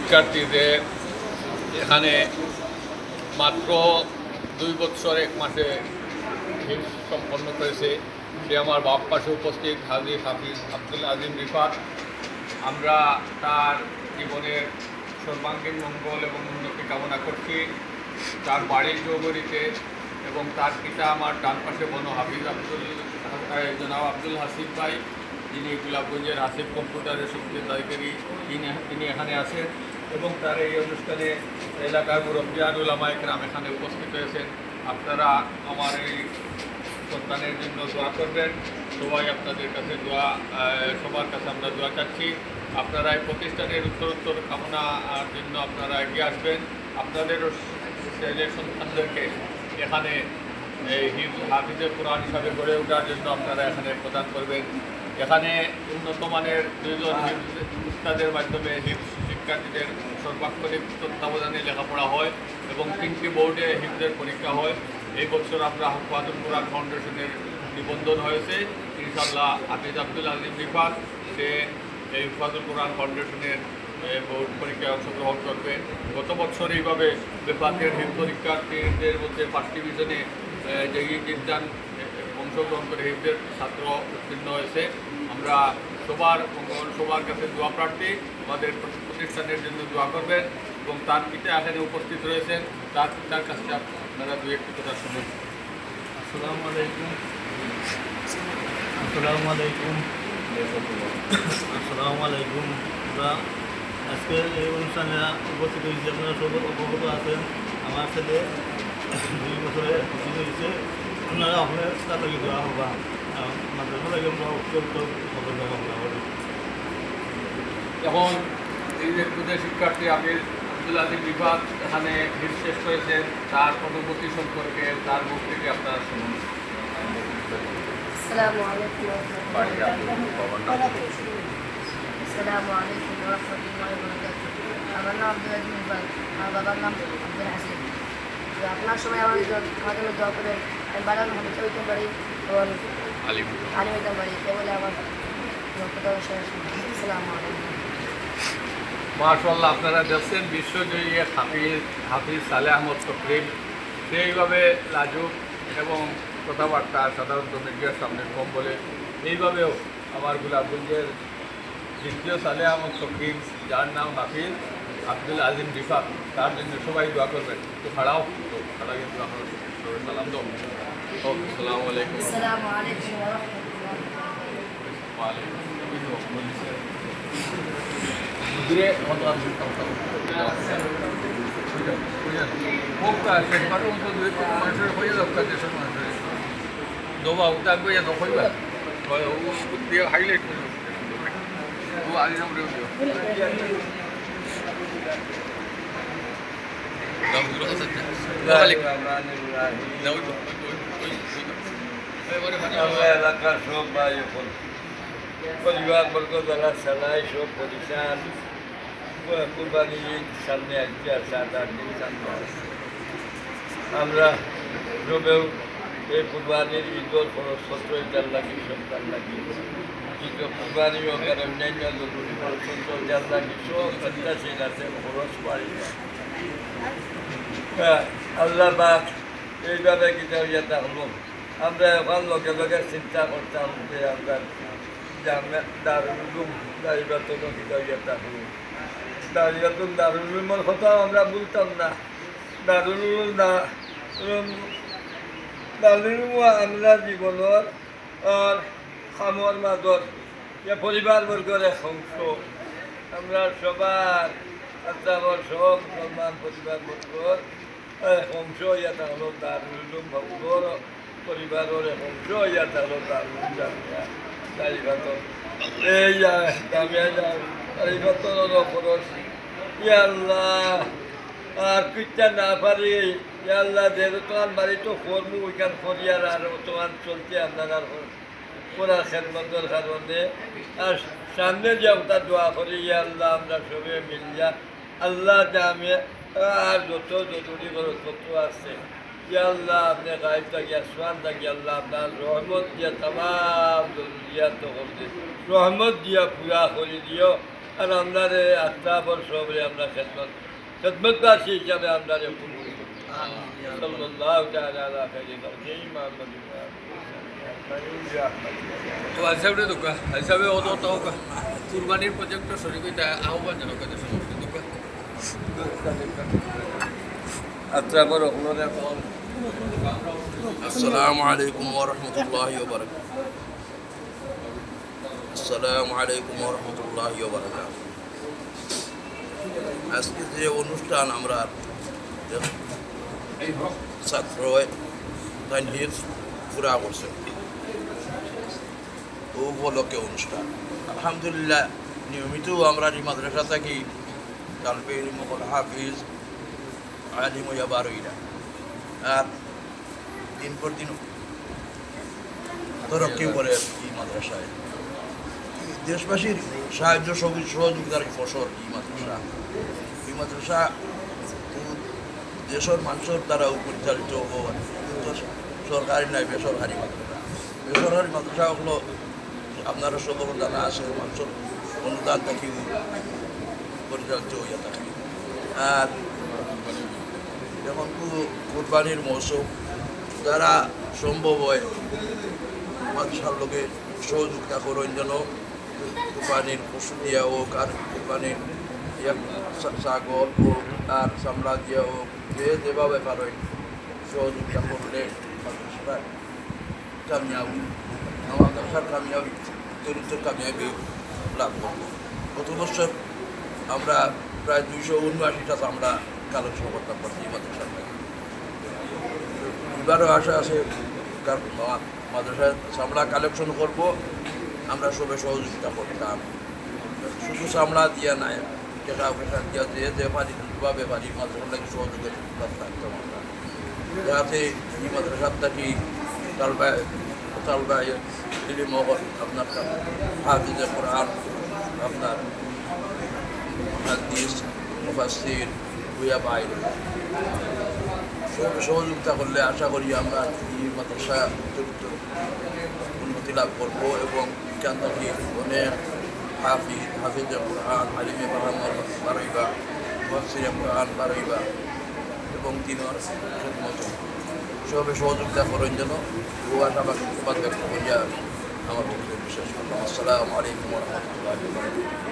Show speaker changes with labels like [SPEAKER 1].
[SPEAKER 1] শিক্ষার্থীদের এখানে মাত্র 2 বছর 1 মাসে সম্পন্ন করেছে। সে আমার বাপ পাশে উপস্থিত হাজি হাফিজ আব্দুল আজিম রিফাত। আমরা তার জীবনের সর্বাঙ্গীন মঙ্গল এবং উন্নতি কামনা করছি। তার বাড়ির চৌধুরীতে এবং তার পিতা আমার ডান পাশে বনো হাফিজ জনাব আব্দুল হাসিফ ভাই, যিনি গোলাপগঞ্জের আসিফ কম্পিউটারের শিক্ষাধিকারী, তিনি এখানে আছেন এবং তার এই অনুষ্ঠানে এলাকার মুরব্বিয়ান উলামা ইকরাম এখানে উপস্থিত হয়েছেন। আপনারা আমার এই সন্তানের জন্য দোয়া করবেন। সবাই আপনাদের কাছে সবার কাছে আমরা দোয়া চাচ্ছি। আপনারা এই প্রতিষ্ঠানের উত্তরোত্তর কামনার জন্য আপনারা এগিয়ে আসবেন। আপনাদের ছেলের সন্তানদেরকে এখানে এই হাফিজে কোরআন হিসাবে গড়ে ওঠার জন্য আপনারা এখানে প্রদান করবেন। এখানে উন্নত মানের 2 জন উস্তাদের মাধ্যমে শিক্ষার্থীদের সর্বাক্ষরিক তত্ত্বাবধানে লেখাপড়া হয় এবং 3টি বোর্ডে হিফজের পরীক্ষা হয়। এই বছর আমরা হুফাজুল কোরআন ফাউন্ডেশনের নিবন্ধন হয়েছে। ইনশাআল্লাহ হাফিজ আব্দুল আজিম রিফাত সে এই হুফাজুল কোরআন ফাউন্ডেশনের বোর্ড পরীক্ষায় অংশগ্রহণ করবে। গত বছর এইভাবে বেফাকের হিফ পরীক্ষার্থীদের মধ্যে 5 ডিভিশনে যে বিদ্যান অংশগ্রহণ করে হিফদের ছাত্র উত্তীর্ণ হয়েছে। আমরা সবার কাছে দোয়া প্রার্থী, আমাদের প্রতিষ্ঠানের জন্য দোয়া করবেন এবং তার পিতা এখানে উপস্থিত রয়েছেন। তার পিতার কাছে আপনারা 2-1 কথা শুনুন।
[SPEAKER 2] আসসালামু আলাইকুম। আসসালামু আলাইকুম। আসসালামু আলাইকুম। আমরা আজকে এই অনুষ্ঠানে উপস্থিত হয়েছি। আপনারা সব অবগত আছেন। আমার ছেলে 2 বছরে উপস্থিত হয়েছে। আপনারা আপনার তাড়াতাড়ি দেওয়া হবা মাদ্রাসা লাগে আমরা অত্যন্ত খবর দেওয়া হবে।
[SPEAKER 1] এখন এই যে ক্ষুদে শিক্ষার্থী আব্দুল আজিম রিফাত এখানে হিফ শেষ করেছেন, তার অনুভূতি সম্পর্কে তার মুখ থেকে আপনারা শুনুন।
[SPEAKER 3] আসসালামু আলাইকুম ওয়া রাহমাতুল্লাহি ওয়া বারাকাতুহু। আমার নাম আব্দুল আজিম রিফাত, আমার বাবার নাম আব্দুল হাসিব। আপনার সময় আমাদের জন্য দোয়া করেন। আমি বানান হাফিজ হইতে পারি এবং আলিম হইতে পারি। বলে আমার আসসালামু আলাইকুম।
[SPEAKER 1] মাশাআল্লাহ, আপনারা দেখছেন বিশ্বজয়ী হাফিজ সালেহ আহমদ তকরিম। সেইভাবে লাজুক এবং কথাবার্তা সাধারণত মিডিয়ার সামনে কম বলে। এইভাবেও আমার গোলাপগঞ্জের দ্বিতীয় সালেহ আহমদ তকরিম, যার নাম হাফিজ আব্দুল আজিম রিফাত, তার জন্য সবাই দোয়া করবেন। তো খাড়াও তো খাড়া কিন্তু আমরা সালাম দো। আসসালামু আলাইকুম।
[SPEAKER 3] আসসালামু আলাইকুম ওয়া রাহমাতুল্লাহি।
[SPEAKER 1] দোবা উদাগ বইয়া দখইবা দিয়ে হাইলাইট করব ও আগে নাম রে দিও দাম গুলো আছে
[SPEAKER 4] আমরা এলাকার সব ভাই পরিবার বর্গ যারা চালায় সব প্রতিষ্ঠান কুরবানি সামনে আসছে, 7-8 দিন সামনে আসছে। আমরা সবেও এই কুরবানির ঈদর খরচ 17,000 লাগি, 17 লাগি কিন্তু কুরবানি ওখানে অন্যান্য জরুরি খরচ 17,000 লাগি, সব সন্ত্রাসীর আছে খরচ পারি না। আল্লাহ পাক এইভাবে কিনা ইয়েটা হলো। আমরা এখন লগে লগে চিন্তা করতাম যে আমরা দারুল উলুম দারিবাতুল কিনা ইয়েটা হলো। দারুল উলুমের কথা আমরা বলতাম না। দারুল উলুম আমরা জীবনের আর খামর মাজত পরিবারবর্গের এক অংশ। আমরা সবার আমার সব মুসলমান পরিবারবর্গর এক অংশ ইয়াটা হলো দারুল উলুম ভক্তর পরিবারের এক অংশ ইয়াটা হলো দারুল জামিয়া দারিবাতুল। এই জামিয়া দারিবাতুল খরচ আল্লাহ আর কিটা না পারি আল্লাহ যেহেতু তোমার বাড়ি তো করবো ওইখান করিয়ার আর তোমার চলছে আপনার আর করার খেদমতের কারণে। আর সামনে যে ওটা দোয়া করি আল্লাহ আমরা সবে মিলিয়া আল্লাহ জামে আর যত জরুরি তত আছে আল্লাহ আপনি গাইব থাকি আসমান থাকি আল্লাহ আপনার রহমত দিয়া তাম জরুরিয়াত করতে রহমত দিয়া পুরা করে দিও। আর আমরা আস্থা বর্ষে আমরা খেদমতবাসী হিসাবে আমরা সাল্লাল্লাহু তাআলা আলা খাইরিল মুহাম্মদ
[SPEAKER 1] তো হিসাবে দোকা হিসাবে অত কুরবানির প্রজেক্ট শরীরটা আহ্বান জানাক সমস্ত দোকা
[SPEAKER 4] আচ্ছা বড় হলো এখন
[SPEAKER 5] السلام عليكم ورحمة الله وبركاته السلام عليكم ورحمة الله وبركاته আজকে যে অনুষ্ঠান আমরা ছাত্র তানভীর পুরা করছে উপলক্ষে অনুষ্ঠান আলহামদুলিল্লাহ নিয়মিত আমরা এই মাদ্রাসা থাকি তালবে ইলমুল হাফিজ আলিম ইয়াবারইরা আর দিন পর দিন তরক্কি করে এই মাদ্রাসায় দেশবাসীর সাহায্য সহযোগিতার ফসল এই মাদ্রাসা দেশের মানুষের দ্বারা পরিচালিত সরকারি নাই বেসরকারি মাদ্রাসা বেসরকারি মাদ্রাসা হলো আপনারা সব জানা আছে মানুষের অনুদান থাকি পরিচালিত হইয়া থাকে আর যখন কোরবানির মৌসুম যারা সম্ভব হয় মাদ্রাসার লোকে সহযোগিতা করেন যেন কোরবানির পশু দিয়া হোক আর কোরবানির ছাগল হোক আর চামড়া দিয়া হোক যেভাবে পারেন সহযোগিতা করলে মাদ্রাসাটা কামিয়াবি মাদ্রাসার কামিয়াবি চরিত্র কামিয়াবি লাভ করব গত বছর আমরা প্রায় 279টা চামড়া কালেকশন করতাম পারছি মাদ্রাসার থেকে এবারও আশা আছে মাদ্রাসায় চামড়া কালেকশন করব আমরা সবে সহযোগিতা করতাম শুধু চামড়া দিয়া নাই টাকা পয়সা দিয়া যে পারি যেভাবে পারি মাদ্রাসার লাগে সহযোগিতা থাকতাম আমরা যাতে এই মাদ্রাসার থাকি তালবায় মহল আপনার হাফিজে কোরআন আপনার হাদিস মুফাসসির বুয়া বাইরে সহযোগিতা করলে আশা করি আমরা এই মাদ্রাসা চরিত্র উন্নতি লাভ করবো এবং এখান থেকে অনেক হাফিজ কোরআন আলিমে বাড়াইবা মুফাসসিরে কোরআন বাড়াইবা এবং তিনর খেদমত সবে সহযোগিতা করেন যেন ও আশাবাদ ব্যক্ত করিয়া আমার বক্তব্য বিশেষ করলাম। আসসালামু আলাইকুম ওয়া রাহমাতুল্লাহি ওয়া বারাকাতুহু।